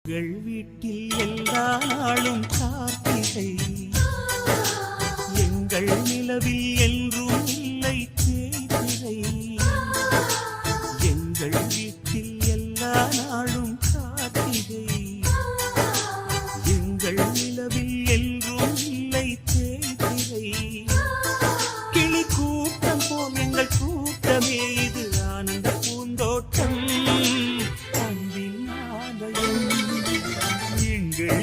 எங்கள் வீட்டில் எல்லா நாளும் கார்த்திகை, எங்கள் நிலவில் என்றும் இல்லை தேய்பிறை. எங்கள் வீட்டில் எல்லா நாளும் கார்த்திகை, எங்கள் நிலவில் என்றும் இல்லை தேய்பிறை. கிளி கூட்டம் போல் எங்கள் கூட்டமே இது ஆனந்த பூந்தோட்டம். அன்பின் ஆலயம் எங்கள்